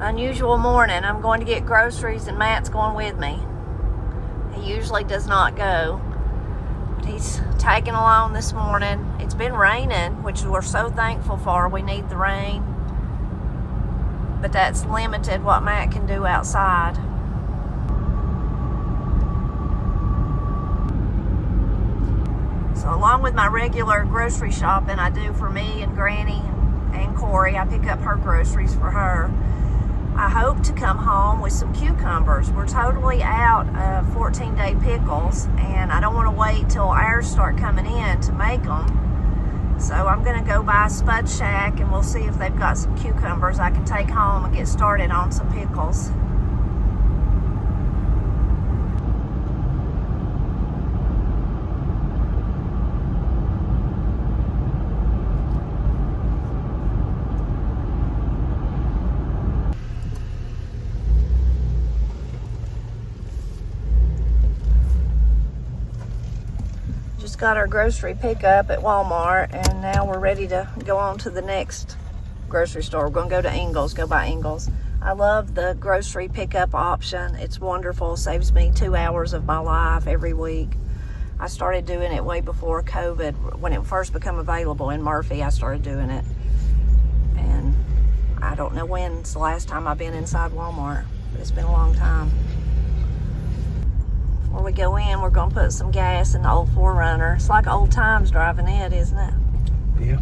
Unusual morning. I'm going to get groceries and Matt's going with me. He usually does not go, but he's tagging along this morning. It's been raining, which we're so thankful for. We need the rain, but that's limited what Matt can do outside. So along with my regular grocery shopping I do for me and Granny and Corey, I pick up her groceries for her. I hope to come home with some cucumbers. We're totally out of 14-day pickles, and I don't want to wait till ours start coming in to make them. So I'm going to go by Spud Shack, and we'll see if they've got some cucumbers I can take home and get started on some pickles. Just got our grocery pickup at Walmart, and now we're ready to go on to the next grocery store. We're going to go to Ingles, go by Ingles. I love the grocery pickup option. It's wonderful. Saves me 2 hours of my life every week. I started doing it way before COVID. When it first became available in Murphy, I started doing it. And I don't know when's the last time I've been inside Walmart, but it's been a long time. Before we go in, we're going to put some gas in the old 4Runner. It's like old times driving it, isn't it? Yeah.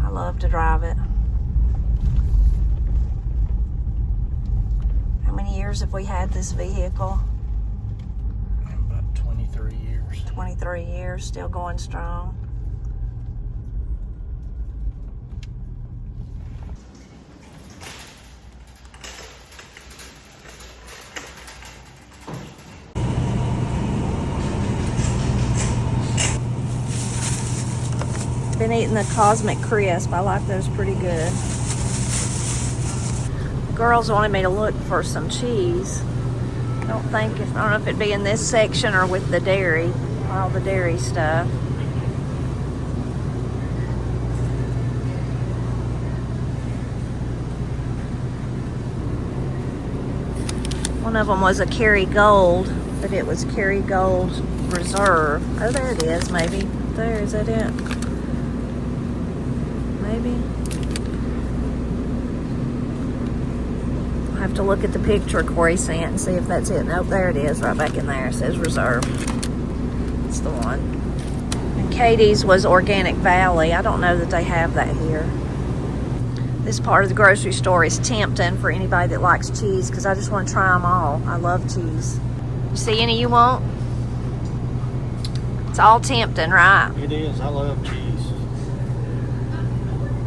I love to drive it. How many years have we had this vehicle? About 23 years. 23 years, still going strong. Been eating the Cosmic Crisp. I like those pretty good. The girls wanted me to look for some cheese. I don't know if it'd be in this section or with the dairy, all the dairy stuff. One of them was a Kerrygold, but it was Kerrygold Reserve. Oh, there it is, maybe. There, is that it? Maybe. I'll have to look at the picture Corey sent and see if that's it. Nope, there it is, right back in there. It says Reserve. It's the one. And Katie's was Organic Valley. I don't know that they have that here. This part of the grocery store is tempting for anybody that likes cheese, because I just want to try them all. I love cheese. You see any you want? It's all tempting, right? It is. I love cheese.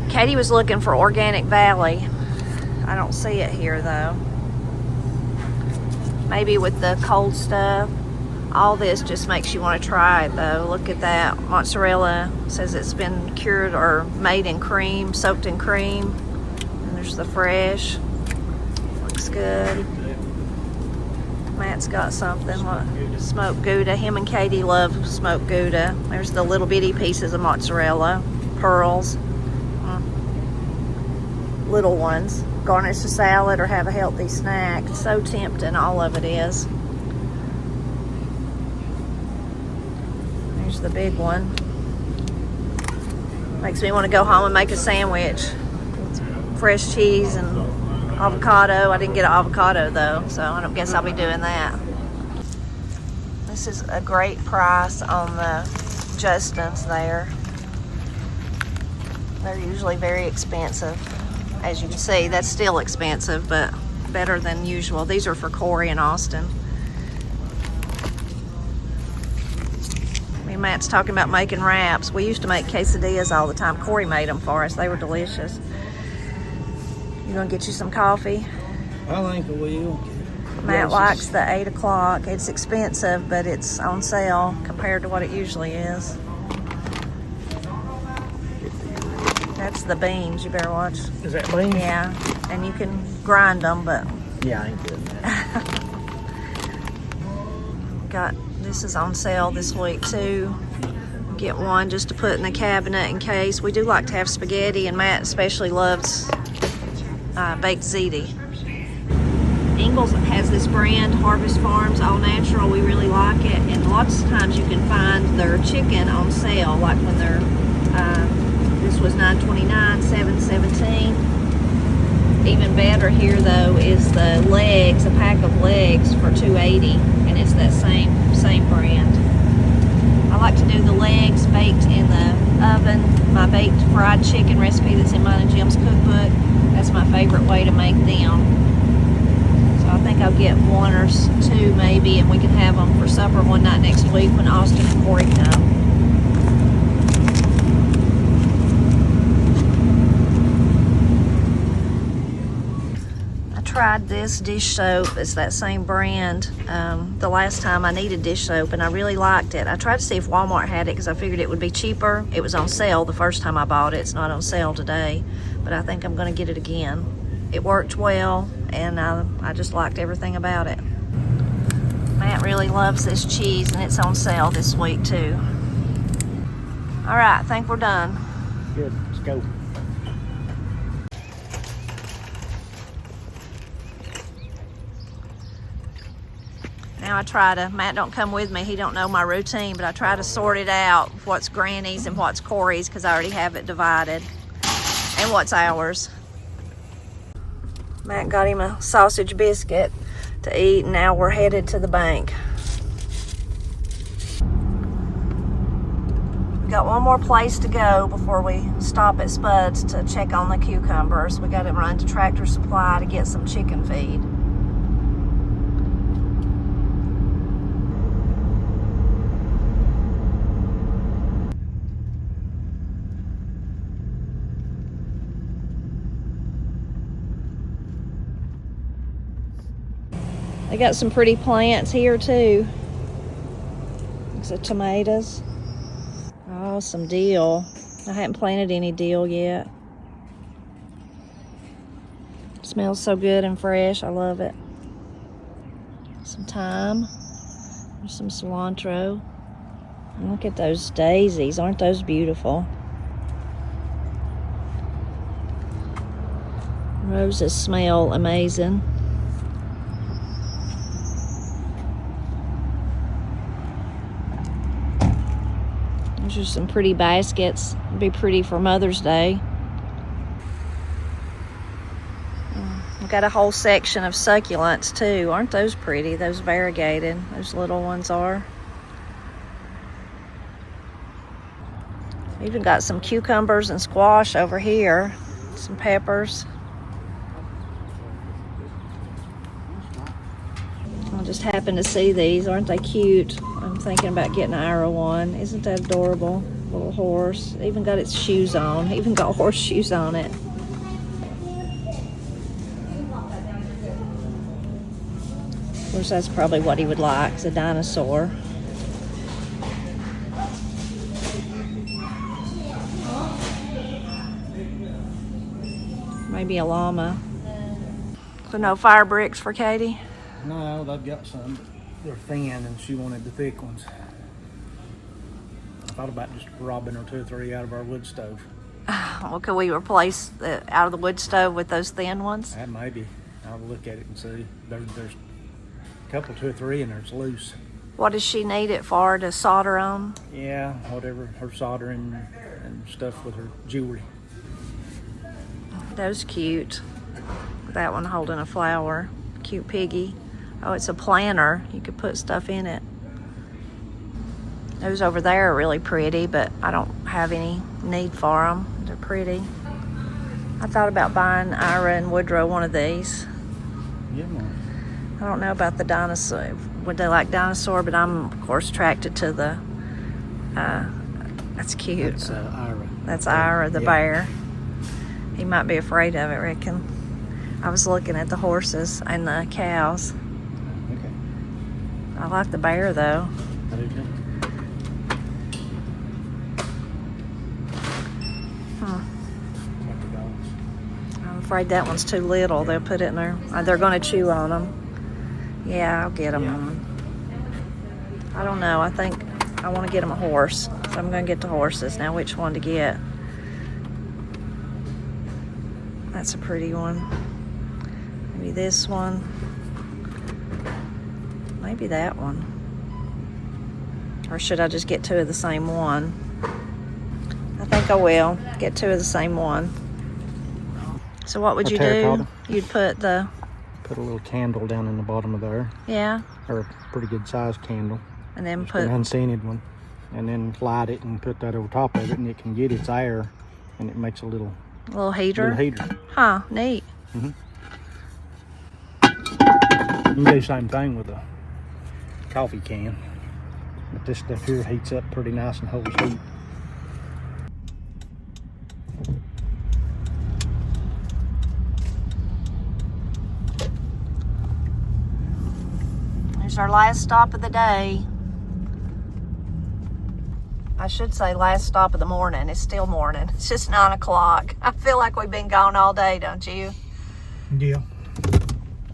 Katie was looking for Organic Valley. I don't see it here though. Maybe with the cold stuff. All this just makes you want to try it though. Look at that. Mozzarella says it's been cured or made in cream, soaked in cream. And there's the fresh. Looks good. Matt's got something. What? Smoked Gouda. Him and Katie love smoked Gouda. There's the little bitty pieces of mozzarella. Pearls. Little ones. Garnish a salad or have a healthy snack. It's so tempting, all of it is. There's the big one. Makes me want to go home and make a sandwich. Fresh cheese and avocado. I didn't get an avocado though, so I don't guess I'll be doing that. This is a great price on the Justin's there. They're usually very expensive. As you can see, that's still expensive, but better than usual. These are for Corey and Austin. Me and Matt's talking about making wraps. We used to make quesadillas all the time. Corey made them for us. They were delicious. You gonna get you some coffee? I think I will. Matt likes the 8 o'clock. It's expensive, but it's on sale compared to what it usually is. That's the beans. You better watch. Is that beans? Yeah, and you can grind them, but Yeah, I ain't doing that. This is on sale this week too. Get one just to put in the cabinet in case. We do like to have spaghetti, and Matt especially loves baked ziti. Ingalls has this brand, Harvest Farms, all natural. We really like it, and lots of times you can find their chicken on sale, like when they're, this was $9.29, $7.17. Even better here though is the legs, a pack of legs for $2.80, and it's that same brand. I like to do the legs baked in the oven. My baked fried chicken recipe that's in mine and Jim's cookbook, that's my favorite way to make them. So I think I'll get one or two maybe, and we can have them for supper one night next week when Austin and Corey come. I tried this dish soap. It's that same brand the last time I needed dish soap, and I really liked it. I tried to see if Walmart had it because I figured it would be cheaper. It was on sale the first time I bought it. It's not on sale today, but I think I'm going to get it again. It worked well, and I just liked everything about it. Matt really loves this cheese, and it's on sale this week too. All right, I think we're done. Good, let's go. Now I try to, Matt don't come with me, he don't know my routine, but I try to sort it out, what's Granny's and what's Corey's, because I already have it divided, and what's ours. Matt got him a sausage biscuit to eat, and now we're headed to the bank. We got one more place to go before we stop at Spud's to check on the cucumbers. We got to run to Tractor Supply to get some chicken feed. They got some pretty plants here too. Looks like tomatoes. Oh, some dill. I haven't planted any dill yet. Smells so good and fresh. I love it. Some thyme. There's some cilantro. And look at those daisies. Aren't those beautiful? Roses smell amazing. Those are some pretty baskets. It'd be pretty for Mother's Day. We've got a whole section of succulents too. Aren't those pretty? Those variegated. Those little ones are. Even got some cucumbers and squash over here. Some peppers. I just happened to see these. Aren't they cute? I'm thinking about getting an Ira one. Isn't that adorable? Little horse. Even got its shoes on. Even got horseshoes on it. Of course, that's probably what he would like. It's a dinosaur. Maybe a llama. So no fire bricks for Katie? No, they've got some, but they're thin, and she wanted the thick ones. I thought about just robbing her 2 or 3 out of our wood stove. Well, could we replace out of the wood stove with those thin ones? Maybe. I'll look at it and see. There's a couple, 2 or 3, and there's loose. What does she need it for, to solder on? Yeah, whatever, her soldering and stuff with her jewelry. Those cute. That one holding a flower. Cute piggy. Oh, it's a planter. You could put stuff in it. Those over there are really pretty, but I don't have any need for them. They're pretty. I thought about buying Ira and Woodrow one of these. Yeah, man. I don't know about the dinosaur. Would they like dinosaur? But I'm, of course, attracted to the... that's cute. That's Ira. That's Ira, the bear. He might be afraid of it, reckon. I was looking at the horses and the cows. Okay. I like the bear, though. I do too. I'm afraid that one's too little. They'll put it in there. They're going to chew on them. Yeah, I'll get them one. I don't know. I think I want to get them a horse. So I'm going to get the horses. Now, which one to get? That's a pretty one. Maybe this one. Maybe that one. Or should I just get 2 of the same one? I think I will. Get 2 of the same one. So what would you do? You'd put the... Put a little candle down in the bottom of there. Yeah. Or a pretty good sized candle. And then just put... an unscented one. And then light it and put that over top of it, and it can get its air, and it makes a little heater? Huh, neat. Mm-hmm. You can do the same thing with a coffee can. But this stuff here heats up pretty nice and holds heat. There's our last stop of the day. I should say last stop of the morning. It's still morning. It's just 9 o'clock. I feel like we've been gone all day, don't you? Yeah.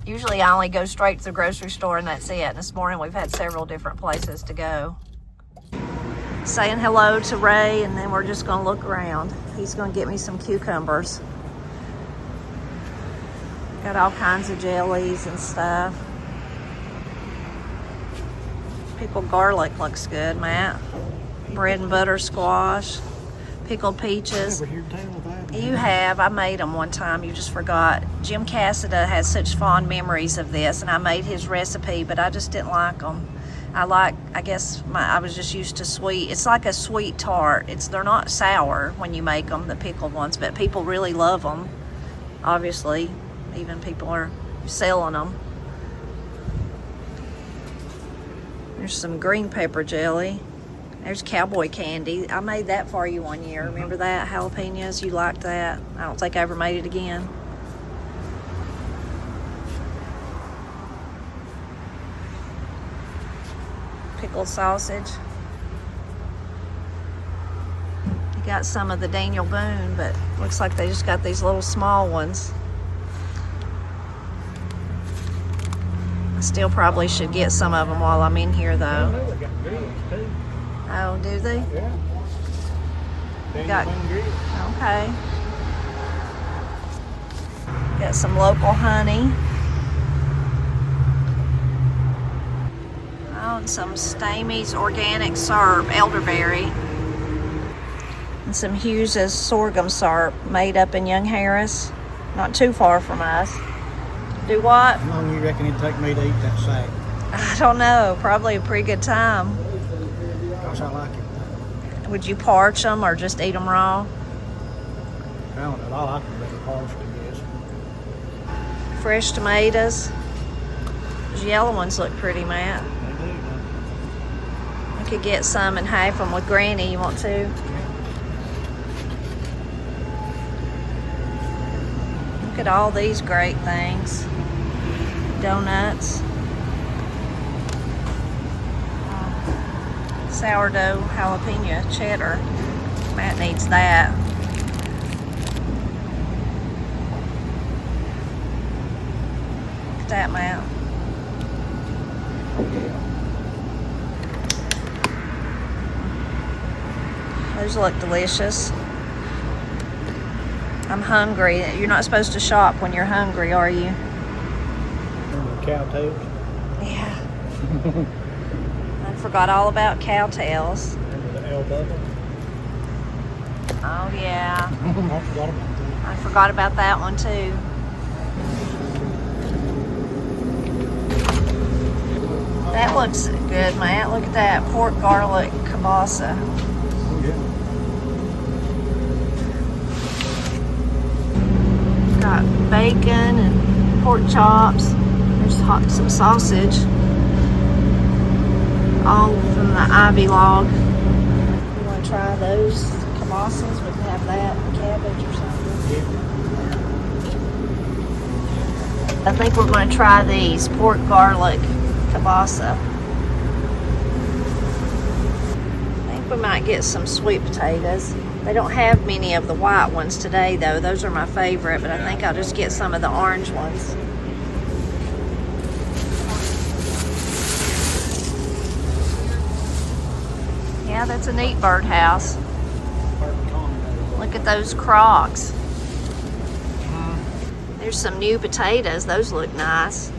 Usually I only go straight to the grocery store and that's it. And this morning we've had several different places to go. Saying hello to Ray, and then we're just gonna look around. He's gonna get me some cucumbers. Got all kinds of jellies and stuff. Pickled garlic looks good, Matt. Bread and butter squash. Pickled peaches. You have. I made them one time. You just forgot. Jim Cassida has such fond memories of this, and I made his recipe, but I just didn't like them. I guess I was just used to sweet. It's like a sweet tart. They're not sour when you make them, the pickled ones, but people really love them. Obviously, even people are selling them. There's some green pepper jelly. There's cowboy candy. I made that for you one year. Remember that? Jalapenos, you liked that. I don't think I ever made it again. Pickled sausage. You got some of the Daniel Boone, but looks like they just got these little small ones. I still probably should get some of them while I'm in here though. Oh, do they? Yeah. Okay. Got some local honey. Oh, and some Stamey's organic syrup, elderberry. And some Hughes's sorghum syrup made up in Young Harris. Not too far from us. Do what? How long you reckon it'd take me to eat that sack? I don't know. Probably a pretty good time. Gosh, I like it. Would you parch them or just eat them raw? I don't know. I like them better parched, I guess. Fresh tomatoes. Those yellow ones look pretty, Matt. They do. I could get some and half them with Granny. You want to? Look at all these great things. Donuts. Sourdough jalapeno cheddar. Matt needs that. Look at that, Matt. Those look delicious. I'm hungry. You're not supposed to shop when you're hungry, are you? Remember the cow tails? Yeah. I forgot all about cowtails. Remember the elbow? Oh, yeah. I forgot about that. I forgot about that one, too. That looks good, Matt. Look at that. Pork garlic kielbasa. Oh, yeah. Got bacon and pork chops. There's some sausage. All from the Ivy log. You want to try those kielbasas? We can have that and cabbage or something. I think we're going to try these pork garlic kielbasa. I think we might get some sweet potatoes. They don't have many of the white ones today though. Those are my favorite, but I think I'll just get some of the orange ones. Yeah, that's a neat birdhouse. Look at those Crocs. There's some new potatoes. Those look nice.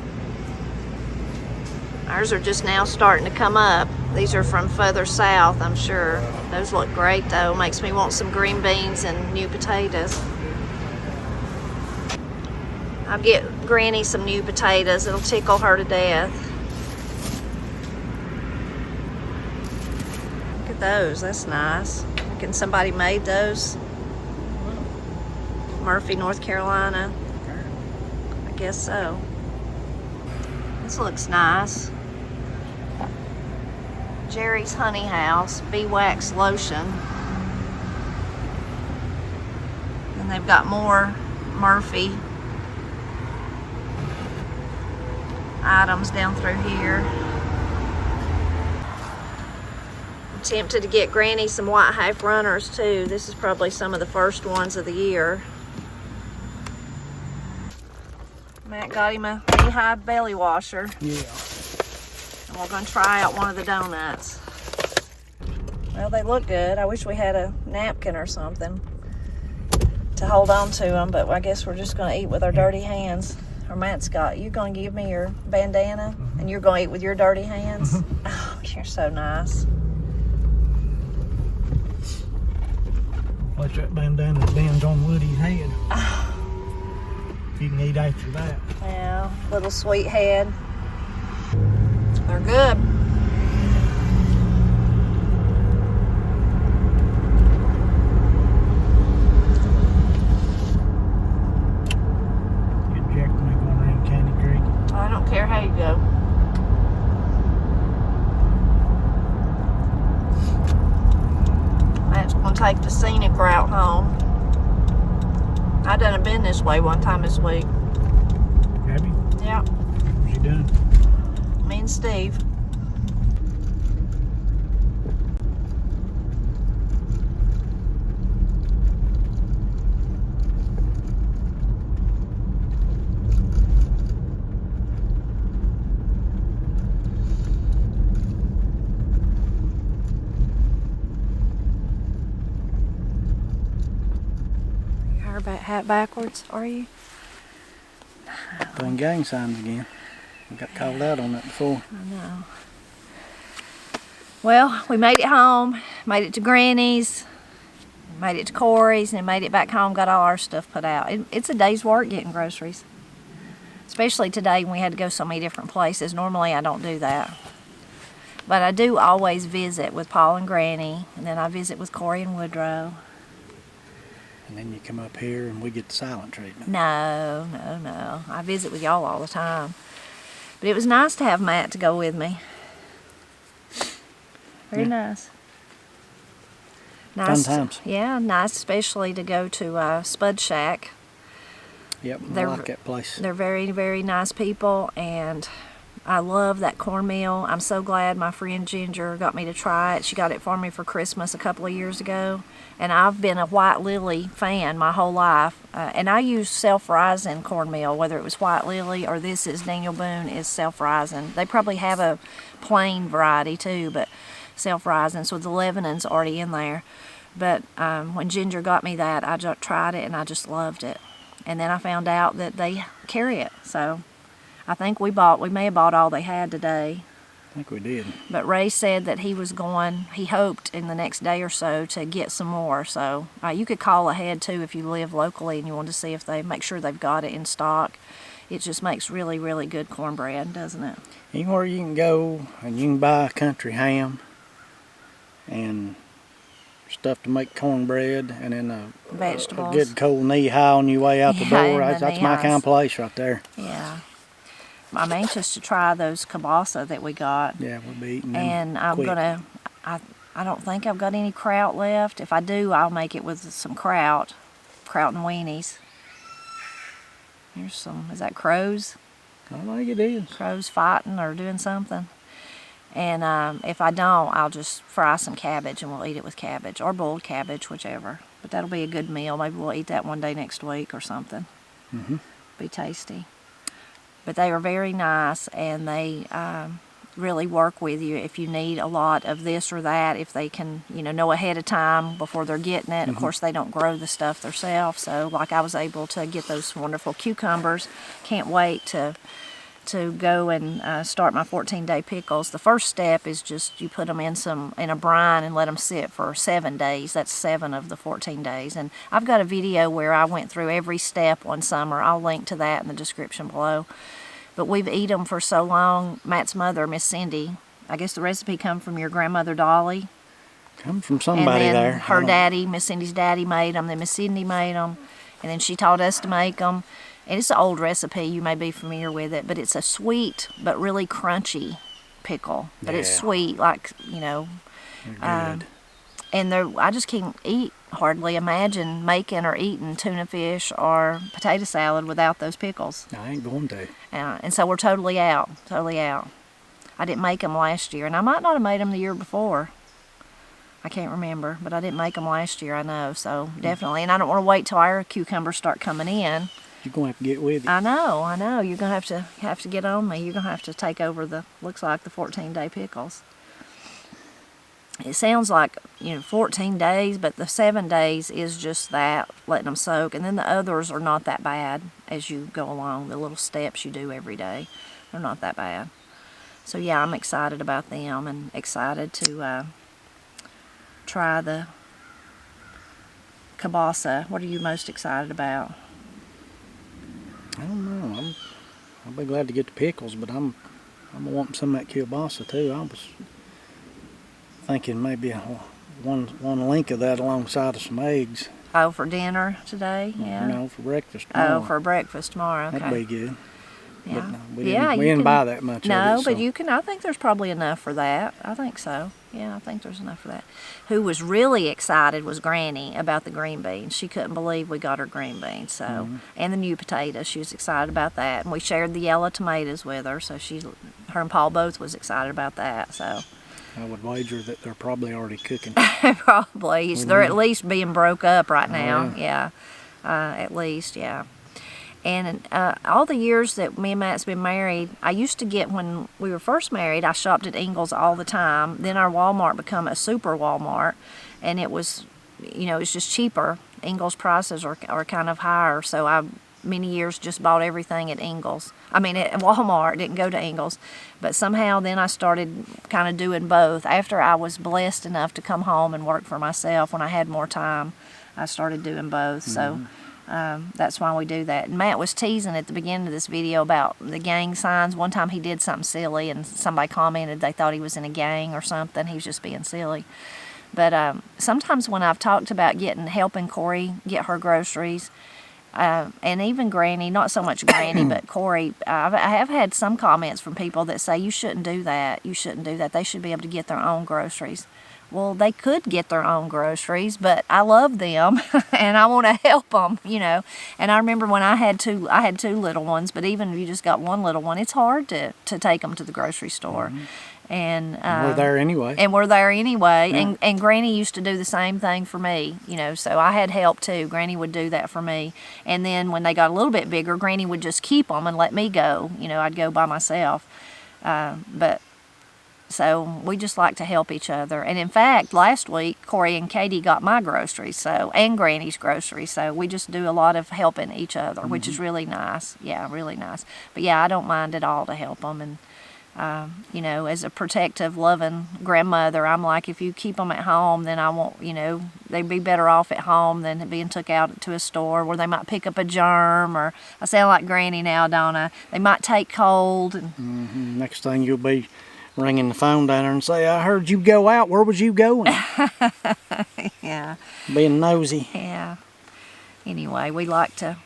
Ours are just now starting to come up. These are from further south, I'm sure. Those look great though. Makes me want some green beans and new potatoes. I'll get Granny some new potatoes. It'll tickle her to death. Look at those, that's nice. Can somebody made those? Murphy, North Carolina. I guess so. This looks nice. Jerry's Honey House Bee Wax Lotion. And they've got more Murphy items down through here. I'm tempted to get Granny some white half runners too. This is probably some of the first ones of the year. Matt got him a knee-high belly washer. Yeah. And we're gonna try out one of the donuts. Well, they look good. I wish we had a napkin or something to hold on to them, but I guess we're just gonna eat with our dirty hands. Or Matt Scott, you gonna give me your bandana and you're gonna eat with your dirty hands? Oh, you're so nice. Watch that bandana bends on Woody's head. You can eat after that. Yeah, little sweet head. They're good. Get Jack when they going around Candy Creek. I don't care how you go. Matt's gonna take the scenic route home. I done been this way one time this week. Have you? Yeah, What's you doing? me and Steve. Hat backwards, are you? Playing gang signs again. We got called out on that before. I know. Well, we made it home, made it to Granny's, made it to Corey's, and made it back home, got all our stuff put out. It's a day's work getting groceries. Especially today when we had to go so many different places. Normally I don't do that. But I do always visit with Paul and Granny, and then I visit with Corey and Woodrow. And then you come up here and we get the silent treatment. No. I visit with y'all all the time. But it was nice to have Matt to go with me. Very nice. Fun times. Yeah, nice especially to go to Spud Shack. Yep, I like that place. They're very, very nice people, and I love that cornmeal. I'm so glad my friend Ginger got me to try it. She got it for me for Christmas a couple of years ago. And I've been a White Lily fan my whole life. And I use self-rising cornmeal, whether it was White Lily or this is Daniel Boone is self-rising. They probably have a plain variety too, but self-rising, so the leavening's already in there. But when Ginger got me that, I just tried it and I just loved it. And then I found out that they carry it. So I think we may have bought all they had today. I think we did. But Ray said that he hoped in the next day or so to get some more. So you could call ahead too if you live locally and you want to see if make sure they've got it in stock. It just makes really, really good cornbread, doesn't it? Anywhere you can go and you can buy a country ham and stuff to make cornbread, and then a good cold knee-high on your way out the door. That's my kind of place right there. Yeah. I'm anxious to try those kielbasa that we got. Yeah, we'll be eating them. And I'm gonna. I don't think I've got any kraut left. If I do, I'll make it with some kraut and weenies. Here's some. Is that crows? I think it is. Crows fighting or doing something. And if I don't, I'll just fry some cabbage and we'll eat it with cabbage or boiled cabbage, whichever. But that'll be a good meal. Maybe we'll eat that one day next week or something. Be tasty. But they are very nice, and they really work with you if you need a lot of this or that, if they can, know ahead of time before they're getting it. Of course, they don't grow the stuff themselves, so like I was able to get those wonderful cucumbers. Can't wait to to go and start my 14-day pickles, the first step is just you put them in a brine and let them sit for 7 days. That's 7 of the 14 days. And I've got a video where I went through every step one summer. I'll link to that in the description below. But we've eaten them for so long. Matt's mother, Miss Cindy, I guess the recipe come from your grandmother Dolly. Come from somebody and then there. Her daddy, Miss Cindy's daddy, made them. Then Miss Cindy made them, and then she taught us to make them. And it's an old recipe. You may be familiar with it, but it's a sweet but really crunchy pickle. But it's sweet, like, you know. Good. And I just can't hardly imagine making or eating tuna fish or potato salad without those pickles. I ain't going to. And so we're totally out. I didn't make them last year, and I might not have made them the year before. I can't remember, but I didn't make them last year, I know, so definitely. And I don't want to wait till our cucumbers start coming in. You're going to have to get with it. I know. You're going to have to get on me. You're going to have to take over looks like the 14-day pickles. It sounds like, 14 days, but the 7 days is just that, letting them soak. And then the others are not that bad as you go along, the little steps you do every day. They're not that bad. So yeah, I'm excited about them and excited to try the kielbasa. What are you most excited about? I don't know. I'll be glad to get the pickles, but I'm wanting some of that kielbasa too. I was thinking maybe one link of that alongside of some eggs. Oh, for dinner today? Yeah. No, for breakfast tomorrow. Oh, for breakfast tomorrow. Okay. That'd be good. Yeah. But no, we didn't buy that much of it. No, but so. you can. I think there's probably enough for that. I think so. Yeah, I think there's enough for that. Who was really excited was Granny about the green beans. She couldn't believe we got her green beans. So, and the new potatoes. She was excited about that. And we shared the yellow tomatoes with her. So her and Paul both was excited about that. So. I would wager that they're probably already cooking. Probably. They're at least being broke up right now. Oh, yeah. At least, yeah. And all the years that me and Matt's been married, I used to get, when we were first married, I shopped at Ingles all the time. Then our Walmart became a super Walmart, and it was, it's just cheaper. Ingles prices are kind of higher, so I many years just bought everything at Ingles. I mean, at Walmart, didn't go to Ingles. But somehow then I started kind of doing both. After I was blessed enough to come home and work for myself, when I had more time, I started doing both. So that's why we do that. And Matt was teasing at the beginning of this video about the gang signs. One time he did something silly and somebody commented they thought he was in a gang or something. He was just being silly. But sometimes when I've talked about helping Corey get her groceries, and even Granny, not so much Granny, but Corey, I have had some comments from people that say, you shouldn't do that. You shouldn't do that. They should be able to get their own groceries. Well, they could get their own groceries, but I love them and I want to help them, And I remember when I had two little ones, but even if you just got one little one, it's hard to take them to the grocery store. And we're there anyway. Yeah. And Granny used to do the same thing for me, so I had help too. Granny would do that for me. And then when they got a little bit bigger, Granny would just keep them and let me go. I'd go by myself. So we just like to help each other. And in fact, last week, Corey and Katie got my groceries, and Granny's groceries. So we just do a lot of helping each other, which is really nice. Yeah, really nice. But yeah, I don't mind at all to help them. And, as a protective, loving grandmother, I'm like, if you keep them at home, then I won't, they'd be better off at home than being took out to a store where they might pick up a germ, or I sound like Granny now, don't I? They might take cold. And Next thing you'll be ringing the phone down there and say, I heard you go out. Where was you going? Yeah. Being nosy. Yeah. Anyway, we like to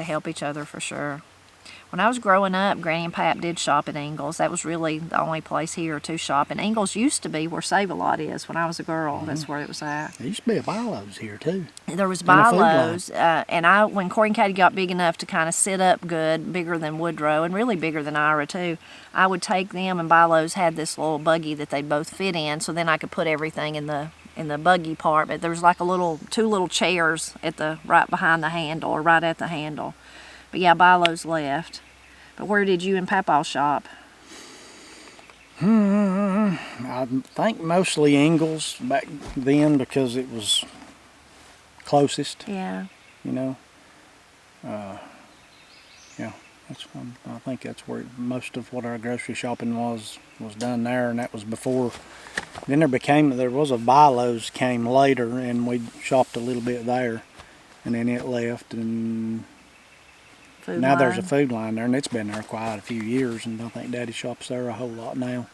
help each other for sure. When I was growing up, Granny and Pap did shop at Ingles. That was really the only place here to shop. And Ingles used to be where Save-A-Lot is when I was a girl. That's where it was at. There used to be a Bilo's here too. There was Bilo's. And when Corey and Katie got big enough to kind of sit up good, bigger than Woodrow and really bigger than Ira too, I would take them, and Bilo's had this little buggy that they both fit in, so then I could put everything in the buggy part. But there was like two little chairs right behind the handle, or right at the handle. But yeah, Bilo's left. But where did you and Papa shop? I think mostly Ingles back then, because it was closest. Yeah. Yeah. I think that's where most of what our grocery shopping was done there, and that was before. Then there was a Bilo's came later, and we shopped a little bit there, and then it left, and now there's a Food Line there, and it's been there quite a few years, and I think Daddy shops there a whole lot now.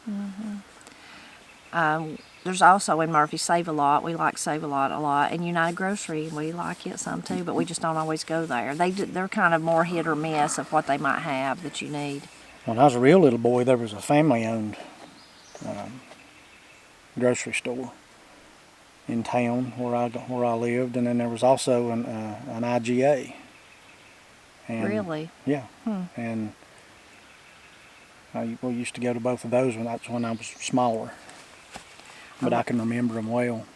There's also in Murphy Save-A-Lot. We like Save-A-Lot a lot, and United Grocery, we like it some too, but we just don't always go there. They're kind of more hit or miss of what they might have that you need. When I was a real little boy, there was a family-owned grocery store in town where I lived, and then there was also an IGA. And, really? Yeah. And we used to go to both of those when I was smaller. But I can remember them well.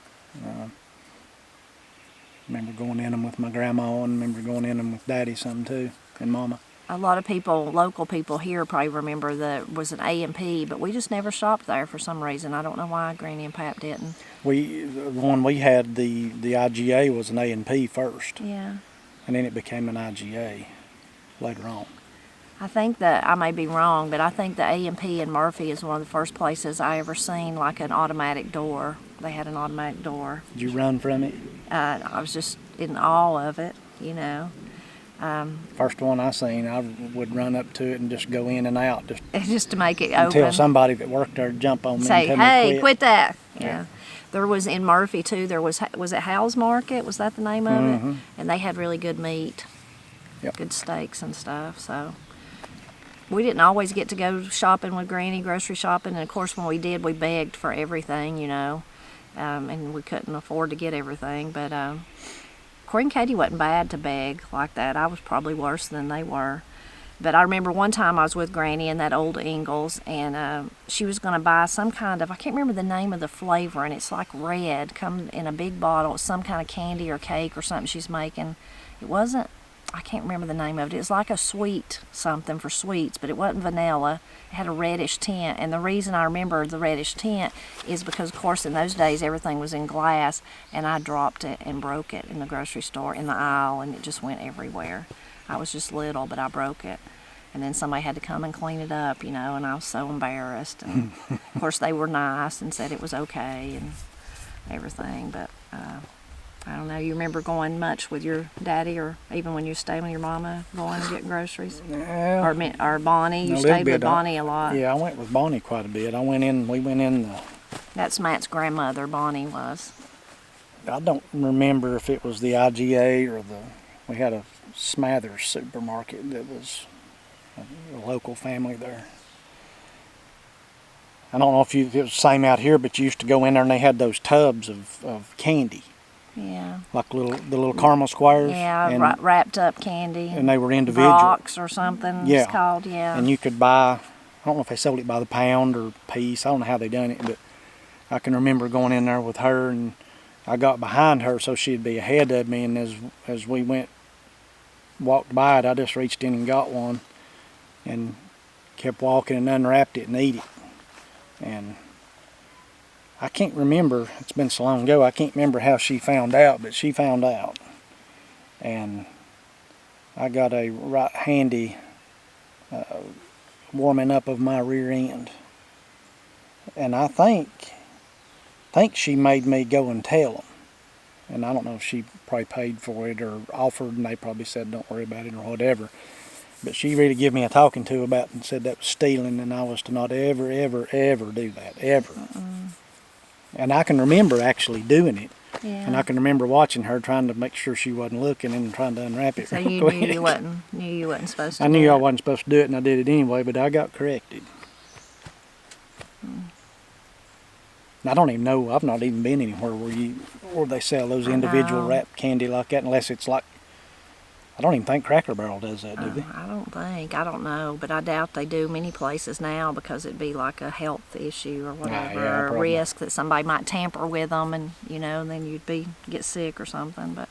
Remember going in them with my grandma, and remember going in them with Daddy some too, and Mama. A lot of people, local people here, probably remember that it was an A&P, but we just never shopped there for some reason. I don't know why Granny and Pap didn't. The one we had, the IGA was an A&P first. Yeah. And then it became an IGA later on. I think that, I may be wrong, but I think the A&P in Murphy is one of the first places I ever seen like an automatic door. They had an automatic door. Did you run from it? I was just in awe of it, you know. First one I seen, I would run up to it and just go in and out. Just to make it open. Until somebody that worked there would jump on me say, and tell hey, me to quit that. Yeah. There was in Murphy too, was it Hal's Market? Was that the name of it? And they had really good meat. Yep. Good steaks and stuff, so. We didn't always get to go shopping with Granny, grocery shopping, and of course when we did, we begged for everything, you know, and we couldn't afford to get everything, but Corey and Katie wasn't bad to beg like that. I was probably worse than they were. But I remember one time I was with Granny in that old Ingalls, and she was going to buy some kind of, I can't remember the name of the flavor, and it's like red, come in a big bottle, it's some kind of candy or cake or something she's making. It wasn't, I can't remember the name of it. It's like a sweet something for sweets, but it wasn't vanilla. It had a reddish tint, and the reason I remember the reddish tint is because, of course, in those days everything was in glass, and I dropped it and broke it in the grocery store in the aisle, and it just went everywhere. I was just little, but I broke it. And then somebody had to come and clean it up, you know, and I was so embarrassed. And of course, they were nice and said it was okay and everything, but I don't know, you remember going much with your daddy, or even when you stayed with your mama, going and getting groceries? Yeah. Or Bonnie, you stayed with Bonnie a lot. Yeah, I went with Bonnie quite a bit. We went in. That's Matt's grandmother, Bonnie was. I don't remember if it was the IGA or we had a Smathers supermarket that was a local family there. I don't know if it was the same out here, but you used to go in there and they had those tubs of candy. Yeah. Like the little caramel squares. Yeah, wrapped up candy. And they were individual. Rocks or something it's called, yeah. And you could buy, I don't know if they sold it by the pound or piece, I don't know how they done it, but I can remember going in there with her, and I got behind her so she'd be ahead of me, and as we walked by it, I just reached in and got one and kept walking and unwrapped it and ate it. And I can't remember, it's been so long ago, I can't remember how she found out, but she found out. And I got a right handy warming up of my rear end. And I think she made me go and tell them. And I don't know if she probably paid for it or offered, and they probably said don't worry about it or whatever. But she really gave me a talking to about it and said that was stealing, and I was to not ever, ever, ever do that, ever. And I can remember actually doing it. Yeah. And I can remember watching her trying to make sure she wasn't looking and trying to unwrap it. So you knew you wasn't supposed to do it. I knew I wasn't supposed to do it, and I did it anyway, but I got corrected. I don't even know, I've not even been anywhere where they sell those individual wrapped candy like that, unless it's like, I don't even think Cracker Barrel does that, do they? I don't know, but I doubt they do many places now, because it'd be like a health issue or whatever, or a risk that somebody might tamper with them, and then you'd get sick or something. But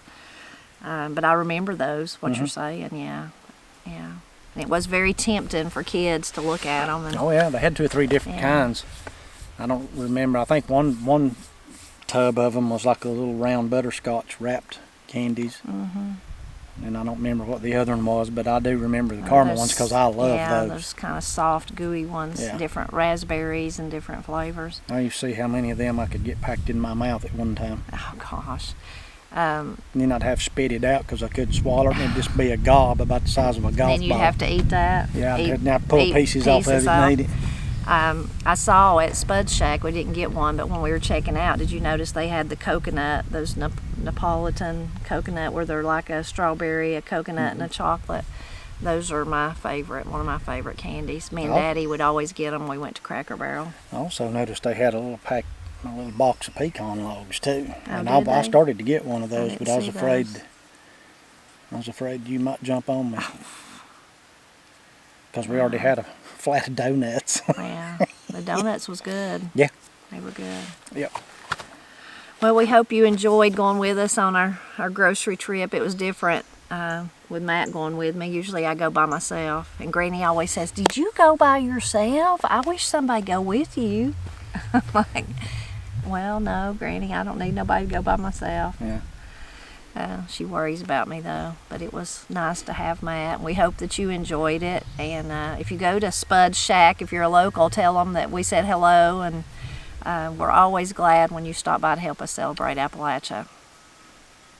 I remember those, what you're saying, yeah. And it was very tempting for kids to look at them. Oh yeah, they had 2 or 3 different kinds. I don't remember. I think one tub of them was like a little round butterscotch wrapped candies. and I don't remember what the other one was, but I do remember the caramel ones because I love those. Yeah, those kind of soft, gooey ones, different raspberries and different flavors. I used to see how many of them I could get packed in my mouth at one time. Oh, gosh. And then I'd have to spit it out because I couldn't swallow it, and it'd just be a gob about the size of a golf ball. Then you'd have to eat that. Yeah, I'd have to pull pieces off of it and eat it. I saw at Spud Shack, we didn't get one, but when we were checking out, did you notice they had the coconut, those Neapolitan coconut, where they're like a strawberry, a coconut, and a chocolate? Those are my favorite, one of my favorite candies. Me and Daddy would always get them when we went to Cracker Barrel. I also noticed they had a little box of pecan logs too. Oh, and I started to get one of those, but I was afraid you might jump on me. Because we already had a flat of donuts. Yeah, the donuts was good. Yeah. They were good. Yep. Well, we hope you enjoyed going with us on our grocery trip. It was different with Matt going with me. Usually I go by myself. And Granny always says, "Did you go by yourself? I wish somebody go with you." I'm like, well, no, Granny, I don't need nobody to go by myself. Yeah. She worries about me though, but it was nice to have Matt. We hope that you enjoyed it. And if you go to Spud Shack, if you're a local, tell them that we said hello. And we're always glad when you stop by to help us celebrate Appalachia.